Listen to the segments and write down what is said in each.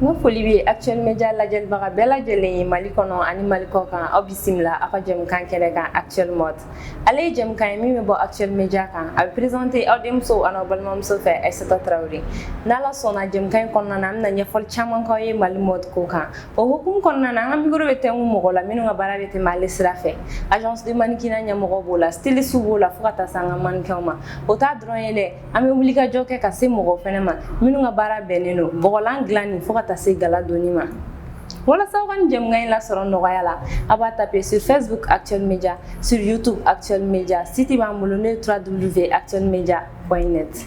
nga foli bi actuel media lajel baga bela jele mali kono ani mali ko kan obisimla aka jem kan kele kan actuel mode ale jem kan mi bo actuel media kan a présenter audim so anobal mom so fe Aïssata Traoré nala sona jem kan kono nam na nyefol chaman ko ye mali mode ko kan o hukum kono na ngam goro bete mu mo la minu nga bara bete mali srafe agence de manikina nya mo bola style su bola fukata sanga man kama o ta dron yele ami obligation joke ka se mo fenema minu nga bara beneno bolan glani fukata se gala donima wala sawan jem ngay la soro no yala aba taper sur Facebook Actuel Media, sur YouTube Actuel Media, site ba mulone www.actuelmedia.net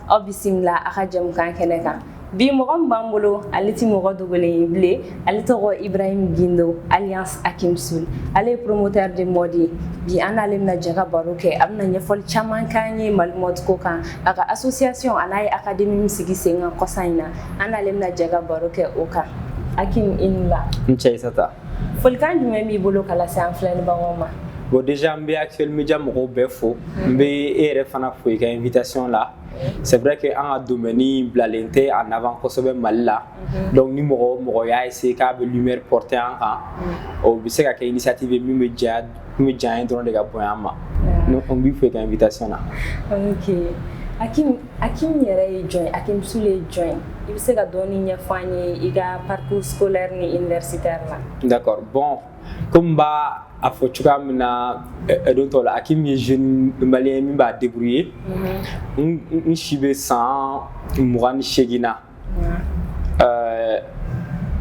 obisimla aka jem kan keneka bi mo bambulo aliti mo dogole ble alito Ibrahim Gindo Alliance Hakim Soul ale promoteur de modi bi analem na jaga baroke amna nyefol chaman kanye malmot ko kan aka association anay academy sigi senga kosaina analem na jaga baroke oka Hakim inla Aïssata folkan du memi bolo kala san flen bangoma bon déjà mbe Actuel Media mo befo mbe ere fana fo ka invitation là. C'est vrai que en domaine blalente en avant kosobe malla donc ni mo ya essayer ka be lumière porter en kan o bi se ka initiative mi me ja don de ga boyama no on bi fo ka invitation là. OK Hakim yere join Hakim Soul join il se ga doni nya fanye iga parcours scolaire ni universitaire là. D'accord, bon comme ba afo chuka mina don la Hakim ye jeune malien mi ba débrouiller un chibe sans mourani chegina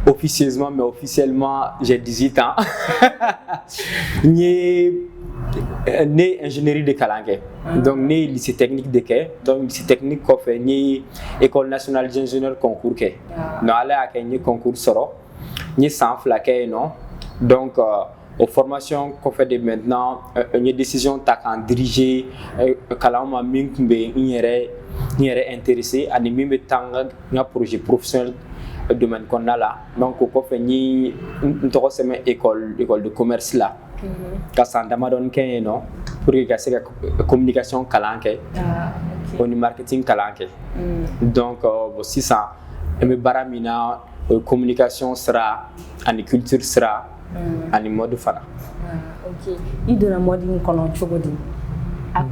officieusement mais officiellement j'ai 18 ans ni né ingénierie de Kalangue donc né lycée technique de Ké donc lycée technique ko fait ni école nationale d'ingénieur concours Ké no ala ak ni concours soro ni sans flaqué non donc aux formations qu'on fait de maintenant une décision ta quand diriger kalama minkbe ñere intéressé ani mimbe tanga nga projet professionnel domaine qu'on a là donc ko fait ni to semaine école de commerce là ka sandama don ken non pour que c'est communication kalanke on marketing kalanke donc aussi ça me baramina communication sera ani culture sera ani mode fana OK idona mode ni kono chogodi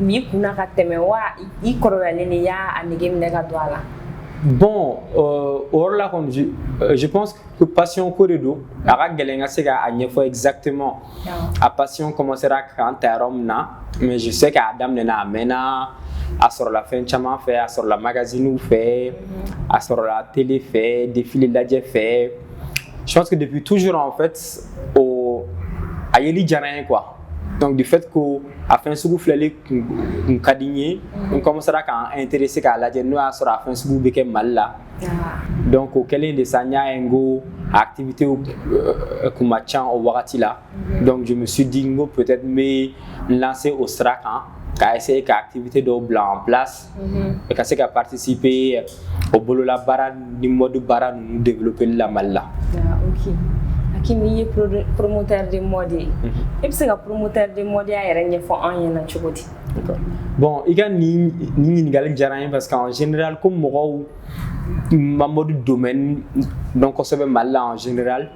mi kuna ka temewa I korole ni ya anige mnega douala. Bon là je pense que passion corridor ara gelenga sega anyefo exactement a passion commencera quand teromna mais je sais qu'Adam nena amena à sur la fin chama fait à sur la magazine ou fait à sur la télé fait défilé là j'ai fait. Je pense que depuis toujours en fait au ayeli jarin quoi. Donc du fait que à fin sous flele kadigné on commencera à intéresser à la no à sur la fin sous beke mal là. Donc auquel de sanya ngo activité comme chan au wakati là. Donc je me suis dit ngo peut-être me lancer au strac qu'à essayer qu'activité de blanc en place et qu'à essayer qu'à participer au bolo la bara ni mode bara nous développer la mal là. OK Hakim est promoteur de mode et puis promoteur de mode ya yere fo en yana chogoti. Bon il y a ni galin jaran parce qu'en général comme mo mode domaine donc on se mal là en général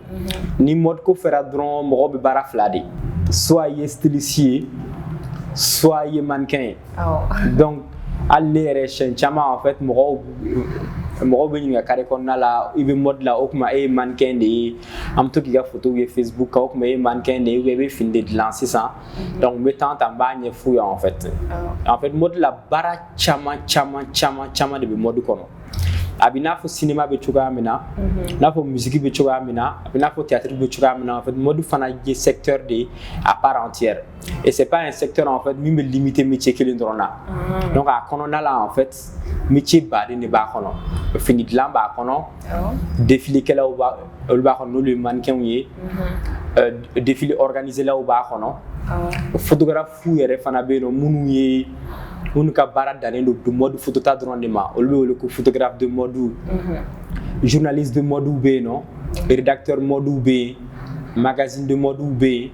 ni mode ko fera dron mo be bara flade soit y styliste soit y mannequin donc aller chen chama en fait mo be ni kare kon la ibe mode la okuma e mannequin de am to ki ga photo ye Facebook ka okuma e mannequin de we fin de lancer ça donc me temps en bas ni fou en fait mode la bara chama de mode kono abina fo cinéma be chuga amina na fo musique be chuga amina abina fo théâtre be chuga amina en fait mode fana ye secteur de à part entière et c'est pas un secteur en fait même limité métier que l'indrona donc à konona là en fait métier badi ne ba kono fini de lamba kono défilé que là ou ba kono le mannequin yi défilé organisé là ou ba kono photographe fou yere fana be no munu yi on ka bara danen do mode photo ta drondement le photographe de mode journaliste de mode ou B non rédacteur mode ou B magazine de mode ou B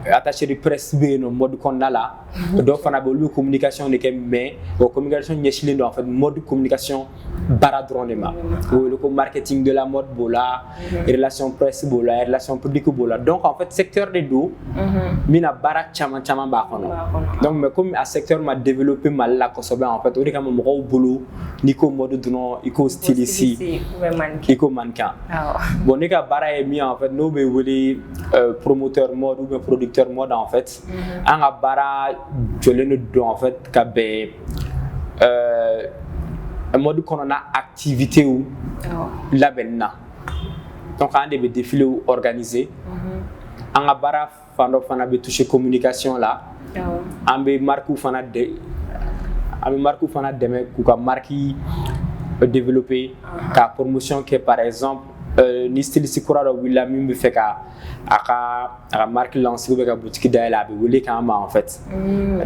attaché de presse be no mode konna la do fana be lu communication de ke mais communication ñesilen do en fait mode communication bara drone ma le marketing de la mode bola relation presse bola relation publique bola donc en fait secteur de do mina bara chama ba kono donc mais comme à secteur m'a développé mal la ko sobe en fait o de kam mo ko bolo ni ko mode drone iko styliste iko mannequin bon ne ka bara e mi en fait no be woli promoteur mode ou bien producteur mode en fait anga bara jolene do en fait ka be mode qu'on a activité ou label na donc on a des défilés organisés anga bara fando fana be toucher communication là ambe marque fana de ambe marque fana de ku ka marque développer ka promotion que par exemple ni styliste kura do willa mi be fait ka aka marque lancée ou ka boutique d'aila be wole ka ma en fait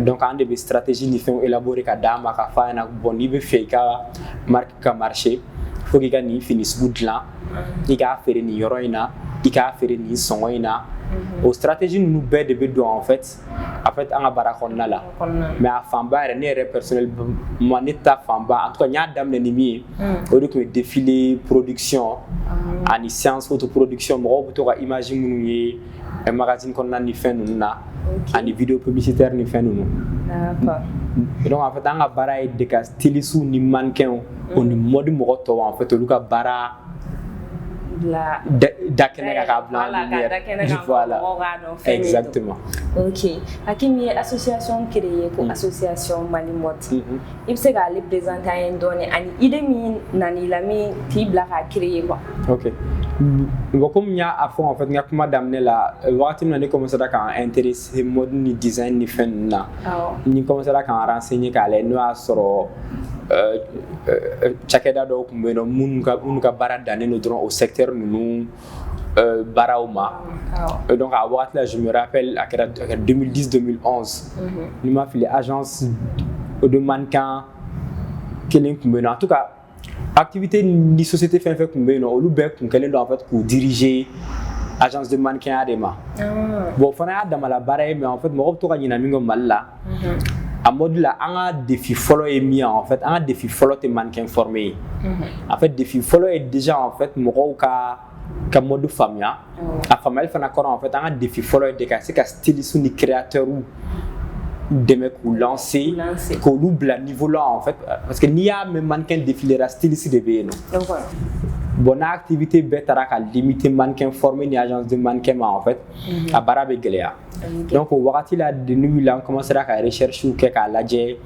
donc on a des stratégies ni fait élaborer ka dama ka fa na bon ni be fait ka marque ka marché faut que ni finisse good là il ka faire ni yoroina il ka faire ni songoina aux stratégies nous bête de bedo en fait anga barakonna là mais à famba ne personnel moi neta famba en tout cas nya dam ne nimi au lieu que défilé production ani séance photo production mo to ka image munu yi un magazine qu'on a ni fait nous na ani vidéo publicitaire ni fait nous d'accord donc en fait anga bara e de ka stylisu ni mannequin on ni mode mo to en fait luka bara la dakene ka blanc voilà exactement ok akimi association créée pour association Malimot il se ga les présenter en donné ani ide mi nani la mi ti bla ka créer quoi ok bon comme nya à fond en fait nya kuma d'amener la wakati na ni commencer à ka intéressé mode ni design ni fen na ni commencer à ka renseigner ka les no asoro chakeda do kumbeno munuka bara dane no dron au secteur nous barauma donc à wakati là je me rappelle à 2010 2011 ni m'a fait agence de mannequin kelen kumbeno en tout cas activité ni société fait kumbeno olu be kun kelen do en fait pour diriger agence de mannequin adema bon fana adama la bara mais en fait mo to ka nyina mingo malla à mode là un défi follow est mis en fait un défi follow tes mannequins formés en fait défi follow est déjà en fait mo ka mode famia a famille fana encore en fait un défi follow est décassé ka styliste ni créateur ou de mecs ou lancer qu'on oublie à niveau là en fait parce que n'y a même mannequin défilé la styliste de bien bonne activité bête à la limiter mannequin formé ni agence de mannequin en fait à barabe gelea donc au wakati la de nuit là on commence à faire recherche ou quelque à la j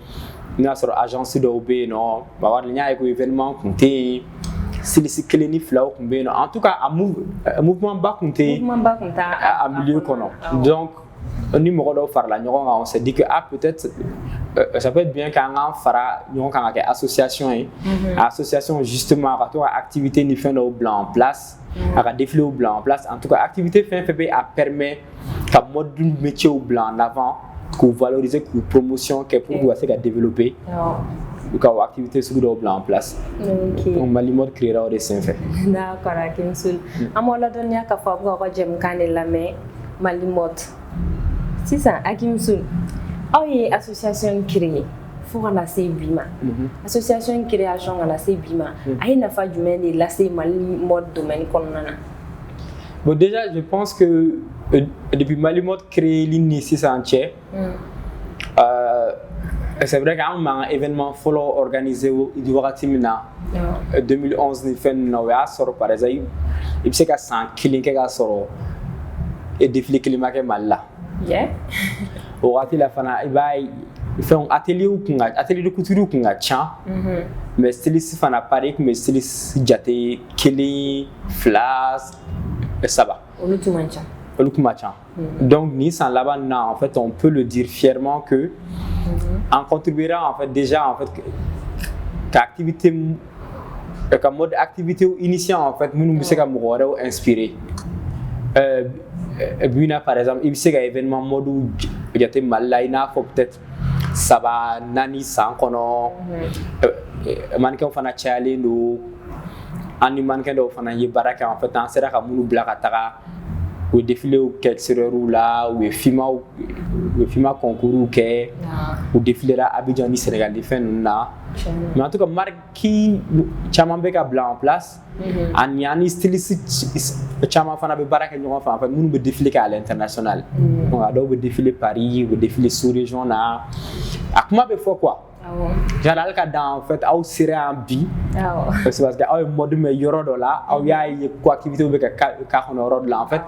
na sur agence de ob non ba war nya ko événement compté si clinique flaw kumbe non en tout cas à mouvement bas compté à milieu kono donc un numéro de faire la on s'est dit que peut-être ça peut être bien quand on fera nous quand on association association justement à toi activité ni fin au blanc en place à défilé au blanc en place en tout cas activité fin fait à permet qu'à mode d'un métier au blanc en avant qu'on valoriser qu'on promotion que pour vous assez à développer ou quand activité sur au blanc en place on Malimot créera des saints fait d'accord Akimsul amola donia ka fa ko jem kanel la mais Malimot c'est ça Akimsul aye association créée faut qu'on a ces bima association création on a ces bima aye na fa jumɛn de la ces Malimot domaine konnana bon déjà je pense que depuis Malimot créé l'initié entier c'est vrai qu'un événement follow organisé du Wakatimina 2011 ni fait na sort par exemple il sait qu'à 100 killing qu'à sort et défilé climat que mal là au wakati la fana il fait un atelier de couture ou kunga tchan mais styliste fana pareil mais styliste jate killing flas et ça va donc ni sans là-bas en fait on peut le dire fièrement que en contribuera en fait déjà en fait qu'activité comme mode activité initiale en fait nous c'est comme inspiré Buna par exemple il sait qu'un événement mode où il y a des malines faut peut-être ça va nani sans qu'on mannequin fana challenge nous ani mannequin do fana y baraka en fait en sera comme nous black ataka ou défilé au Kelserou là ou FIMA concours kɛ ou défilé là Abidjan ni Sénégal de fɛn ninnu na mais en tout cas marque caman bɛ ka bila en place ani styliste caman fana bɛ baara kɛ ɲɔgɔn fɛ en fait minnu bɛ défilé kɛ à l'international donc a dɔw bɛ défilé Paris u bɛ défilé sous région na a kuma bɛ fɔ quoi genre hali ka dan en fait aw sera en bi c'est parce que aw ye mode mɛ yɔrɔ dɔ la aw y'a ye ko activité bɛ k'a kɔnɔ yɔrɔ dɔ la en fait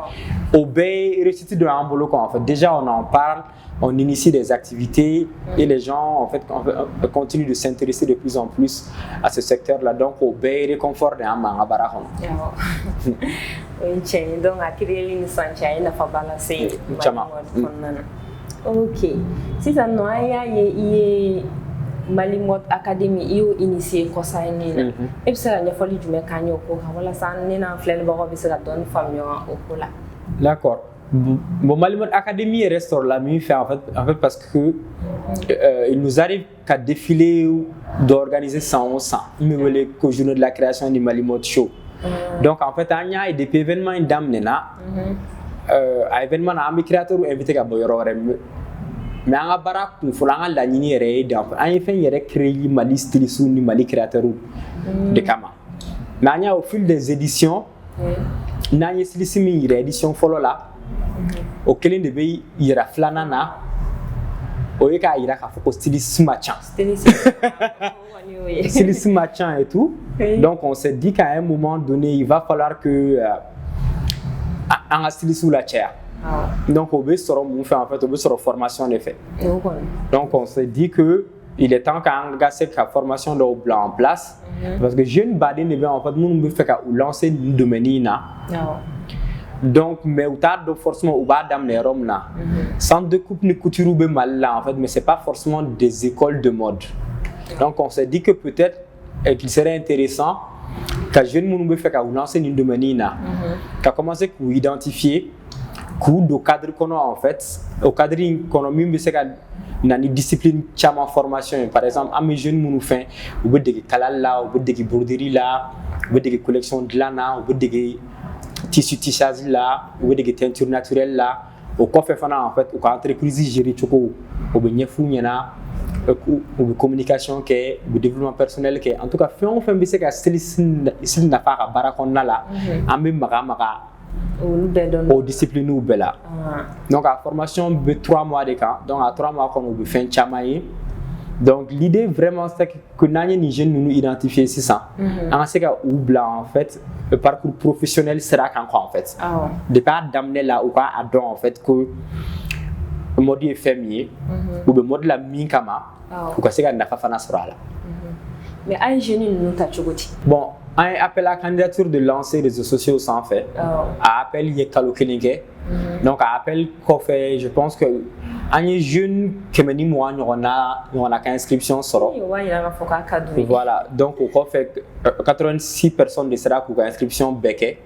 au bɛɛ ye réussite dɔ y'an bolo quoi en fait déjà on en parle on initie des activités et les gens en fait continuent de s'intéresser de plus en plus à ce secteur là donc au bɛɛ ye réconfort de y'an ma an ka baara kɔnɔ. O ye tiɲɛ ye donc a créer ni sisan cɛ a ye nafaba lase caman kɔnɔna na. Ok sisan nɔ an y'a ye i ye Mali Mode Academy i y'o initier kɔsa in na e bɛ se ka ɲɛfɔli jumɛn k'an ye o ko kan walasa ne n'an filɛlibagaw bɛ se ka dɔɔni faamuya o ko la. D'accord. Bon, Mali Mode Academy reste la même fait en fait parce que il nous arrive qu'à défiler d'organiser 100 mais le journée de la création du Mali Mode Show. Donc en fait il y a des événements d'amnena événement na ami créateur invité ka boyoro mais an ka baara kun fɔlɔ an ka laɲini yɛrɛ ye an ye fɛn yɛrɛ créer Mali styliste ni Mali créateur de kama mais an y'a au fil des éditions n'an ye styliste min yɛrɛ édition fɔlɔ la o kelen de bɛ yɛrɛ filanan na o ye k'a yira k'a fɔ ko styliste ma ca styliste ma ca et tout donc on s'est dit qu'à un moment donné il va falloir que an ka styliste la caya. Donc au sera mun fait en fait au sera formation de fait. Donc on s'est dit que il est temps qu'un gars cette formation de blanc en place parce que jeune badin ne en fait nous me fait qu'à lancer une domaine là. Donc mais ou tard forcément ou bas dame les roms là. Centre de coupe ni couture ou mal là en fait mais c'est pas forcément des écoles de mode. Donc on s'est dit que peut-être qu'il serait intéressant que jeune moun me fait qu'à lancer une domaine là. Qu'à commencer à identifier coup de cadre qu'on a en fait au cadre économique mais c'est une discipline chama formation par exemple à mes jeunes moun fin ou des kalal là ou des broderie là ou des collections de lana ou des tissu tissage là ou des teintures naturelles là au coffre fana en fait au entreprise gérer choko au benye funyana ou communication que ou développement personnel que en tout cas fait on fait c'est que styliste ici n'a pas barakonna là en même maga aux disciplines ou bella. Donc la formation de 3 mois de camp. Donc à 3 mois qu'on a fait un chamaï. Donc l'idée vraiment c'est que nous jeunes nous identifier c'est ça. En ce cas ou blanc en fait le parcours professionnel sera quand quoi en fait. De pas d'amener là ou pas à don en fait que le mode est fermier ou le mode la minkama ou que c'est que n'a pas fana sera là. Mais un jeune nous t'a choqué. Bon. Un appel à candidature de lancer les réseaux sociaux sans fait. À appel il y a Kalokelinge. Donc à appel qu'on fait, je pense que un jeune qui me dit moi on a qu'inscription sera. Voilà. Donc on fait 86 personnes de sera pour inscription becqué.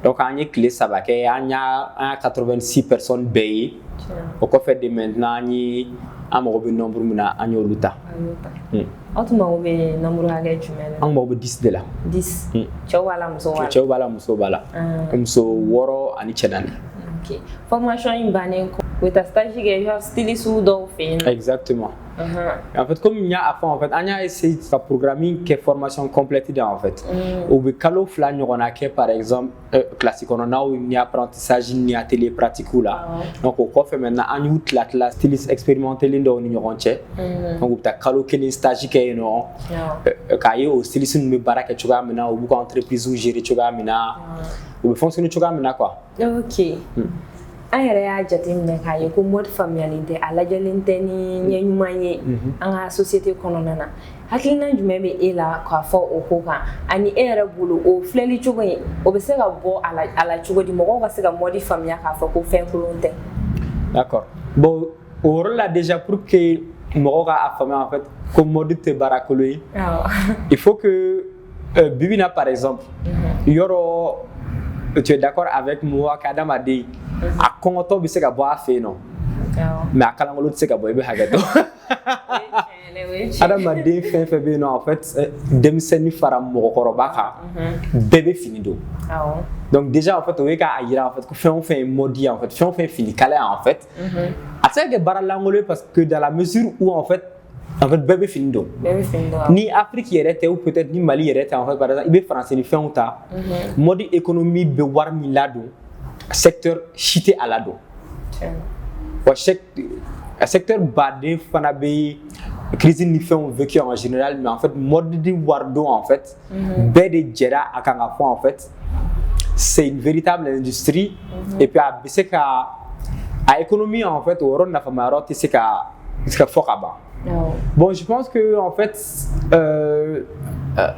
Donc on a clé ça va qu'il y a 86 personnes payées. On fait de maintenant un nombre muna anyo luta. Autrement on veut nombre agé jumelle. On va 10 de là. 10. Chawala muso. Chawala muso bala. Muso woro ani chedani. Ok. Formation imbane ko. With a stage que you have styliste ou d'offre. Exactement. En fait comme il y a à fond en fait on a essayé de faire programming qui est formation complète en fait. Au calo flan on a que par exemple classique on a où il y a apprentissage ni atelier pratique ou là. Donc on fait maintenant en août la classe styliste expérimenté lindo on y rentre. Donc tu as calo qui stage qui est non. Quand au styliste nous baraka tu vas maintenant ou entreprise ou gérer tu vas maintenant ou fonctionner tu vas maintenant quoi. Ok. An yɛrɛ y'a jateminɛ k'a ye ko mode faamuyalen tɛ a lajɛlen tɛ ni ɲɛɲuman ye an ka société kɔnɔna na hakilina jumɛn bɛ e la k'a fɔ o ko kan ani e yɛrɛ bolo o filɛli cogo in o bɛ se ka bɔ a la cogo di mɔgɔw ka se ka mode faamuya k'a fɔ ko fɛn kolon tɛ. D'accord. Bon o yɔrɔ la déjà pour que mɔgɔw ka faamuya en fait ko mode tɛ baara kolon ye il faut que bibina par exemple yɔrɔ tu es d'accord avec moi qu'adamaden a kɔngɔtɔ bɛ se ka bɔ a fɛ yen nɔ mais a kalankolon tɛ se ka bɔ i bɛ hakɛ to adamaden fɛn fɛn bɛ yen nɔ en fait denmisɛnnin fara mɔgɔkɔrɔba kan bɛɛ bɛ fini don donc déjà en fait o ye k'a yira en fait ko fɛn o fɛn ye mode ye en fait fɛn o fɛn ye fini kala ye en fait a tɛ se ka kɛ baara lankolon ye parce que dans la mesure où en fait bɛɛ bɛ fini don ni Afrique yɛrɛ tɛ ou peut-être ni Mali yɛrɛ tɛ en fait par exemple i bɛ faransini fɛnw ta mode économie bɛ wari min ladon secteur si tɛ a ladon wa secteur baden fana bɛ crise ni fɛnw vécu en général mais en fait mode di wari don en fait bɛɛ de jɛra a kan ka fɔ en fait c'est une véritable industrie et puis a bɛ se ka a économie en fait o yɔrɔ nafama yɔrɔ tɛ se ka fɔ ka ban. Bon, je pense que en fait,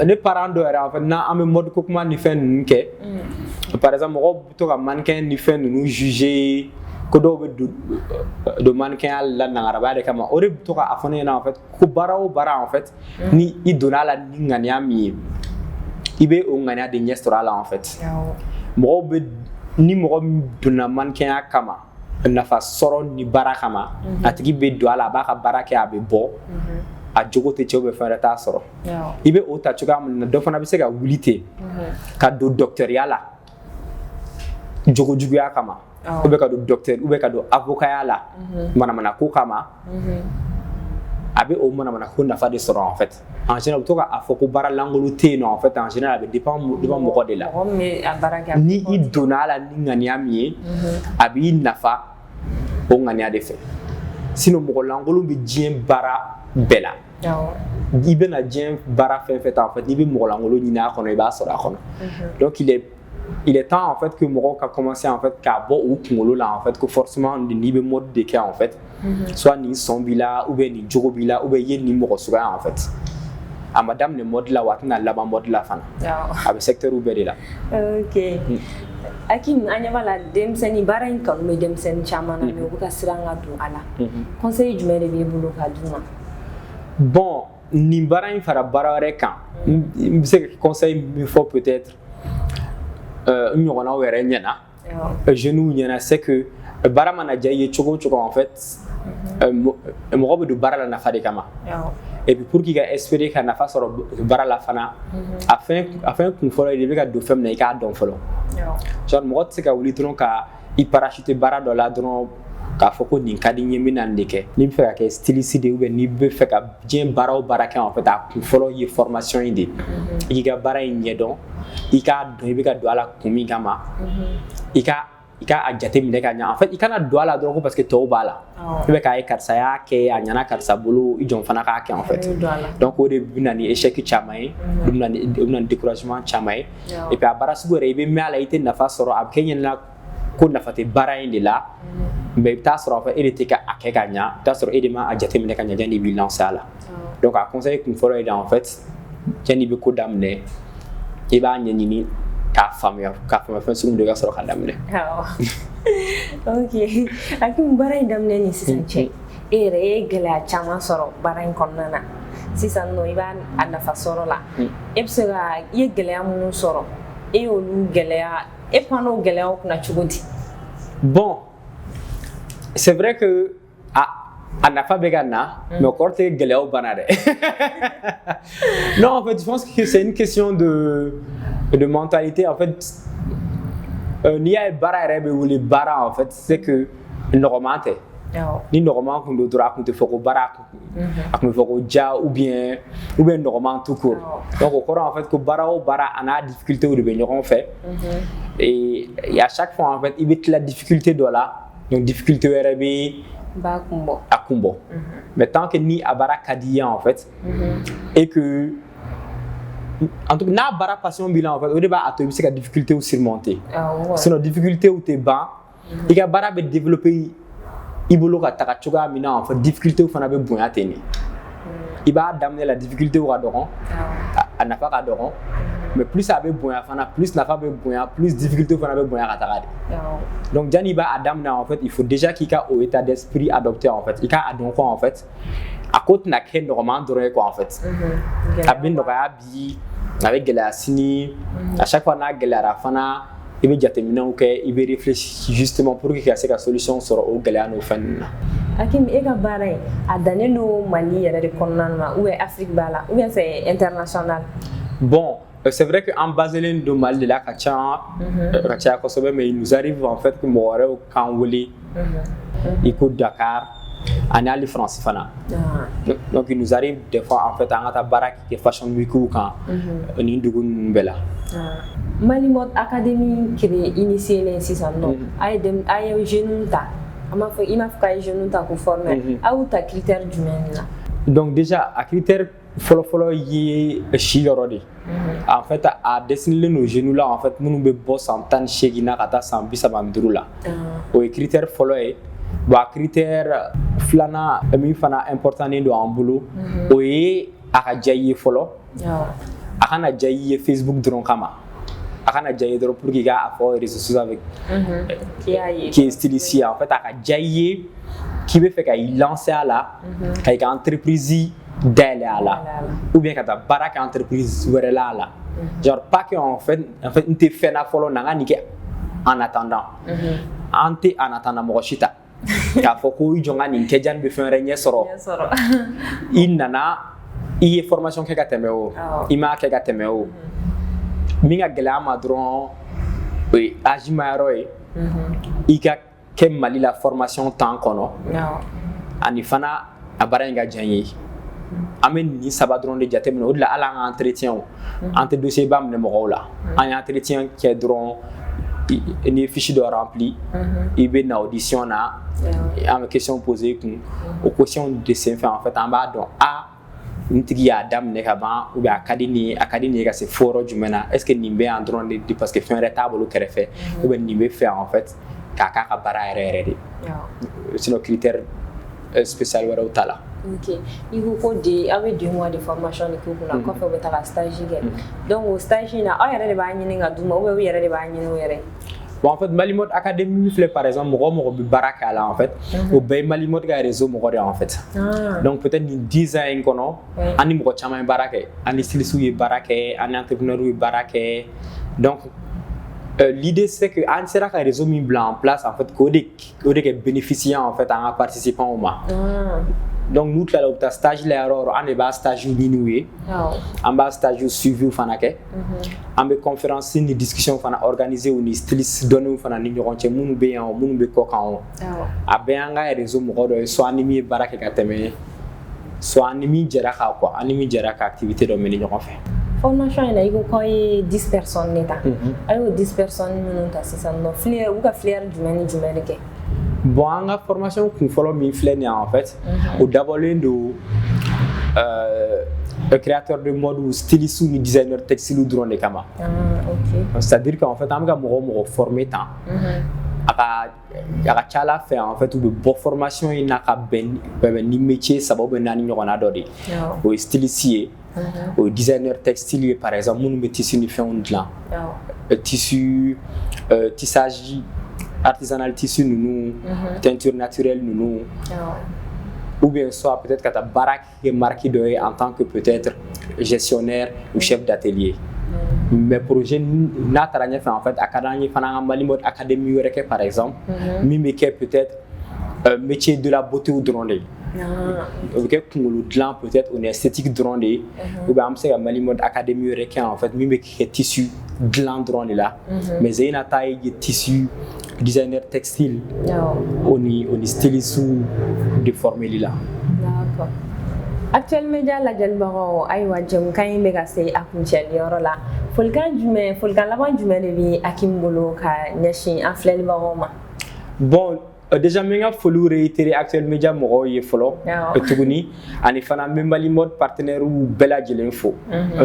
les parents doivent en fait na ame mode ko kuma ni fɛn ninnu kɛ. Par exemple, mɔgɔw bɛ to ka mannequin ni fɛn ninnu juger ko dɔw bɛ don mannequin la nangarabaya de kama. O de bɛ to ka a fɔ ne ɲɛna en fait ko baara o baara en fait ni i donna la ni ŋaniya min ye i bɛ o ŋaniya de ɲɛ sɔrɔ a la en fait. Mɔgɔw bɛ ni mɔgɔ min donna mannequinya kama. Nafa sɔrɔ ni baara kama a tigi bɛ don a la a b'a ka baara kɛ a bɛ bɔ a jogo tɛ cɛw bɛ fɛn wɛrɛ t'a sɔrɔ i bɛ o ta cogoya min na dɔ fana bɛ se ka wuli ten ka don docteuriya la jogo juguya kama ou bien ka don docteur ou bien ka don avocatya la manamana ko kama a bɛ o manamana ko nafa de sɔrɔ en fait en général u bɛ to k'a fɔ ko baara lankolon tɛ yen nɔ en fait en général a bɛ dépend mɔgɔ de la ni i donna a la ni ŋaniya min ye a b'i nafa o ŋaniya de fɛ sinon mɔgɔ lankolon bɛ diɲɛ baara bɛɛ la i bɛna diɲɛ baara fɛn fɛn ta en fait n'i bɛ mɔgɔ lankolon ɲini a kɔnɔ i b'a sɔrɔ a kɔnɔ donc il est temps en fait que mɔgɔw ka commencer en fait k'a bɔ u kunkolo la en fait que forcément n'i bɛ mode de kɛ en fait soit nin sɔn b'i la ou bien nin jogo b'i la ou bien i ye nin mɔgɔ suguya en fait a ma daminɛ mode la wa a tɛna laban mode la fana a bɛ secteur bɛɛ de la. Ok. Hakim an ɲɛ b'a la denmisɛnnin baara in kanu bɛ denmisɛnnin caman na mais u bɛ ka siran ka don a la conseil jumɛn de b'i bolo k'a d'u ma. Bon nin baara in fara baara wɛrɛ kan n bɛ se ka conseil min fɔ peut-être n ɲɔgɔnnaw yɛrɛ ɲɛna jeunes ɲɛna c'est que baara mana diya i ye cogo o cogo en fait mɔgɔ bɛ don baara la nafa de kama. Et puis pour qu'il ka espérer ka nafa sɔrɔ baara la fana a fɛn kun fɔlɔ ye de bɛ ka don fɛn min na i k'a dɔn fɔlɔ genre mɔgɔ tɛ se ka wuli dɔrɔn ka i parachute baara dɔ la dɔrɔn k'a fɔ ko nin ka di n ye n bɛ na nin de kɛ n'i bɛ fɛ ka kɛ styliste de ou bien n'i bɛ fɛ ka diɲɛ baara o baara kɛ en fait a kun fɔlɔ ye formation in de i k'i ka baara in ɲɛdɔn i k'a dɔn i bɛ ka don a la kun min kama i ka a jateminɛ ka ɲɛ en fait i kana don a la dɔrɔn ko parce que tɔw b'a la i bɛ k'a ye karisa y'a kɛ a ɲɛna karisa bolo i jɔn fana k'a kɛ en fait donc o de bɛ na ni échec caman ye o bɛ na ni découragement caman ye et puis a baara sugu yɛrɛ i bɛ mɛn a la i tɛ nafa sɔrɔ a bɛ kɛ ɲɛna ko nafa tɛ baara in de la mais i bɛ taa sɔrɔ en fait e de tɛ ka a kɛ ka ɲɛ i bɛ taa sɔrɔ e de ma a jateminɛ ka ɲɛ yanni i b'i lancer a la donc a conseil kun fɔlɔ ye de en fait yanni i bɛ ko daminɛ i b'a ɲɛɲini k'a faamuya fɛn sugu dɔ ka sɔrɔ ka daminɛ. Ok Hakim baara in daminɛ ni sisan cɛ e yɛrɛ ye gɛlɛya caman sɔrɔ baara in kɔnɔna na sisan nɔ i b'a nafa sɔrɔ la e bɛ se ka i ye gɛlɛya minnu sɔrɔ e y'olu gɛlɛya e pan n'o gɛlɛyaw kunna cogo di. Bon c'est vrai que a nafa bɛ ka na mais o kɔrɔ tɛ gɛlɛyaw banna dɛ. Non en fait je pense que c'est une question de mentalité en fait n'i y'a ye baara yɛrɛ bɛ wele baara en fait c'est que nɔgɔman tɛ ni nɔgɔman kun don dɔrɔn a kun tɛ fɔ ko baara a kun bɛ fɔ ko ja ou bien nɔgɔman tout court donc o kɔrɔ en fait ko baara o baara a n'a difficulté de bɛ ɲɔgɔn fɛ et à chaque fois en fait i bɛ tila difficulté dɔ la donc difficulté wɛrɛ bɛ a kun bɔ mais tant que ni a baara ka di i ye en fait et que en tout cas n'a baara passion b'i la en fait o de b'a to i bɛ se ka difficulté surmonter sinon difficulté tɛ ban i ka baara bɛ développer i bolo ka taga cogoya min na en fait difficulté fana bɛ bonya ten de i b'a daminɛ la difficulté ka dɔgɔn a nafa ka dɔgɔn mais plus a bɛ bonya fana plus nafa bɛ bonya plus difficulté fana bɛ bonya ka taga de donc yanni i b'a daminɛ en fait il faut déjà k'i ka o état d'esprit adopter en fait i ka a dɔn quoi en fait a ko tɛna kɛ nɔgɔman dɔrɔn ye quoi en fait a bɛ nɔgɔya bi a bɛ gɛlɛya sini à chaque fois n'a gɛlɛyara fana i bɛ jateminɛw kɛ i bɛ réfléchir justement pour que ka se ka solution sɔrɔ o gɛlɛya n'o fɛn ninnu na. Hakim e ka baara in a dannen don Mali yɛrɛ de kɔnɔna na ou bien Afrique b'a la ou bien c'est international? Bon, c'est vrai qu'en basé de Mali là ka ca kosɛbɛ, mais il nous arrive en fait que mɔgɔ wɛrɛw k'an wele i ko Dakar ani hali France fana. Donc il nous arrive des fois en fait an ka taa baara kɛ fashion week kan ni dugu ninnu bɛɛ la. Mali Mode Academy créé initié len sisan nɔ a ye jeunes ta i m'a fɔ k'a ye jeunes ta k'u former a y'u ta critère jumɛn na? Donc déjà a critère fɔlɔ ye si yɔrɔ de. En fait a destiné nos jeunes là en fait minnu bɛ bɔ san 18 na ka taa san 35 la. O ye critère fɔlɔ ye. Bon a critère filanan min fana important don an bolo o ye a ka diya i ye fɔlɔ. A kana diya i ye Facebook dɔrɔn kama. A kana diya i ye dɔrɔn pour que k'a fɔ réseaux sociaux avec qui est styliste en fait a ka diya i ye k'i bɛ fɛ ka i lancer a la ka i ka entreprise dayɛlɛ a la ou bien ka taa baara kɛ entreprise wɛrɛ la a la. Genre pas que en fait n tɛ fɛn na fɔlɔ na n ka nin kɛ en attendant. An tɛ en attendant mɔgɔ si ta. K'a fɔ ko i jɔ n ka nin kɛ janni bɛ fɛn wɛrɛ ɲɛ sɔrɔ. I nana i ye formation kɛ ka tɛmɛ o i m'a kɛ ka tɛmɛ o min ka gɛlɛ an ma dɔrɔn o ye âge ma yɔrɔ ye i ka kɛ Mali la formation temps kɔnɔ ani fana a baara in ka diya n ye. An bɛ nin saba dɔrɔn de jateminɛ o de la hali an ka entretien an tɛ dossier ba minɛ mɔgɔw la an ye entretien kɛ dɔrɔn ni fiche dɔ rempli i bɛ na audition na an bɛ question poser kun o question de senfɛ en fait an b'a dɔn nin tigi y'a daminɛ ka ban ou bien a ka di nin ye ka se fo yɔrɔ jumɛn na est ce que nin bɛ yan dɔrɔn de parce que fɛn wɛrɛ t'a bolo kɛrɛfɛ ou bien nin bɛ fɛ en fait k'a k'a ka baara yɛrɛ de sinon critère spécial wɛrɛw t'a la. Ok, i ko ko aw bɛ 2 mois de formation de k'u kunna kɔfɛ u bɛ taga stage kɛ donc o stage in na aw yɛrɛ de b'a ɲini ka d'u ma ou bien u yɛrɛ de b'a ɲini u yɛrɛ? Bon en fait Mali Mode Academy filɛ par exemple mɔgɔ bɛ baara kɛ a la en fait o bɛɛ ye Mali Mode ka réseau mɔgɔ de en fait. Donc peut-être nin 10 ans in kɔnɔ an ni mɔgɔ caman ye baara kɛ an ni stylistes ye baara kɛ an ni entrepreneurs ye baara kɛ donc l'idée c'est que an sera ka réseau min bila en place en fait k'o de kɛ bénéficiant en fait an ka participants ma. Donc nous tilala u bɛ taa stage la yɔrɔ o yɔrɔ an de b'a stage ɲini u ye an b'a stage suivi fana kɛ an bɛ conférence ni discussion fana organiser u ni styliste dɔnnenw fana ni ɲɔgɔn cɛ minnu bɛ yan o minnu bɛ kɔ kan o a bɛɛ y'an ka réseau mɔgɔ dɔ ye soit an ni min ye baara kɛ ka tɛmɛ soit an ni min jɛra ka quoi an ni min jɛra ka activité dɔ mɛni ɲɔgɔn fɛ. Formation in na i ko k'aw ye 10 personnes de ta a y'o 10 personnes minnu ta sisan nɔ u ka filière jumɛn ni jumɛn de kɛ? Bon an ka formation kun fɔlɔ min filɛ nin ye en fait o dabɔlen don créateur de mode ou styliste ni designer textile dɔrɔn de kama. C'est à dire qu'en fait an bɛ ka mɔgɔ former tan a ka ca Ala fɛ en fait u bɛ bɔ formation in na ka bɛn ni métier 3 ou 4 ɲɔgɔnna dɔ de o ye styliste ye o ye designer textile ye par exemple minnu bɛ tissu ni fɛnw dilan tissu tissage artisanal tissu nunu teinture naturelle nunu ou bien soit peut-être ka taa baara kɛ marque dɔ ye en tant que peut-être gestionnaire ou chef d'atelier mais projet n'a taara ɲɛfɛ en fait a ka d'an ye fana an ka Mali Mode Academy wɛrɛ kɛ par exemple min bɛ kɛ peut-être métier de la beauté dɔrɔn de ye o bɛ kɛ kunkolo dilan peut-être o ni esthétique dɔrɔn de ye ou bien an bɛ se ka Mali Mode Academy wɛrɛ kɛ en fait min bɛ kɛ tissu dilan dɔrɔn de la mais Zeyna ta ye tissu designer textile o ni styliste de former li la. D'accord. Actuel Media lajɛlibagaw ayiwa jɛmukan in bɛ ka se a kuncɛli yɔrɔ la folikan laban jumɛn de bɛ Hakim bolo ka ɲɛsin an filɛlibagaw ma? Bon déjà n bɛ n ka foliw réitérer Actuel Media mɔgɔw ye fɔlɔ tuguni ani fana n bɛ Mali Mode partenaires bɛɛ lajɛlen fo.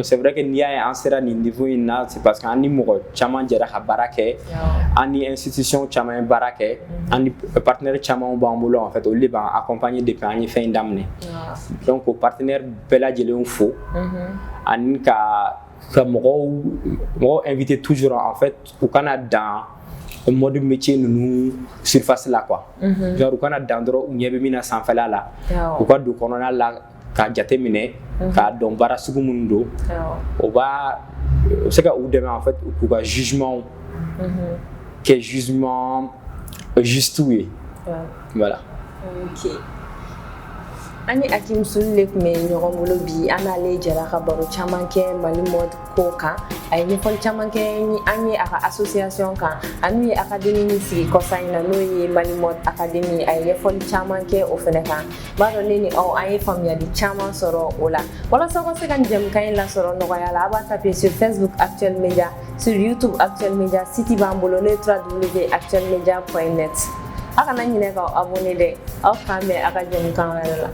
C'est vrai que n'i y'a ye an sera nin niveau in na c'est parce que an ni mɔgɔ caman jɛra ka baara kɛ an ni institution caman ye baara kɛ an ni partenaires caman b'an bolo en fait olu de b'an accompagner depuis an ye fɛn in daminɛ donc o partenaires bɛɛ lajɛlen fo ani ka mɔgɔw inviter toujours en fait u kana dan mode métier nunu surface la quoi genre u kana dan dɔrɔn u ɲɛ bɛ min na sanfɛla la u ka don kɔnɔna la ka jateminɛ k'a dɔn baara sugu minnu don o b'a se ka u dɛmɛ en fait k'u ka jugement kɛ jugement juste ye voilà. Ok. Ani Akim Sulle kume ɲɔgɔn bolo bi an n'ale jɛra ka baro caman kɛ Mali mode ko kan a ye ɲɛfɔli caman kɛ ni an ye a ka association kan ani ye académie min sigi kɔsa in na n'o ye Mali mode académie a ye ɲɛfɔli caman kɛ o fɛnɛ kan b'a dɔn ne ni aw an ye faamuyali caman sɔrɔ o la walasa ka se ka nin jɛmukan in lasɔrɔ nɔgɔya la a b'a taper sur Facebook Actuel Media sur YouTube Actuel Media site b'an bolo n'o ye www.actuelmedia.net a kana ɲinɛ k'aw abonné dɛ aw k'an bɛn a ka jɛmukan wɛrɛ la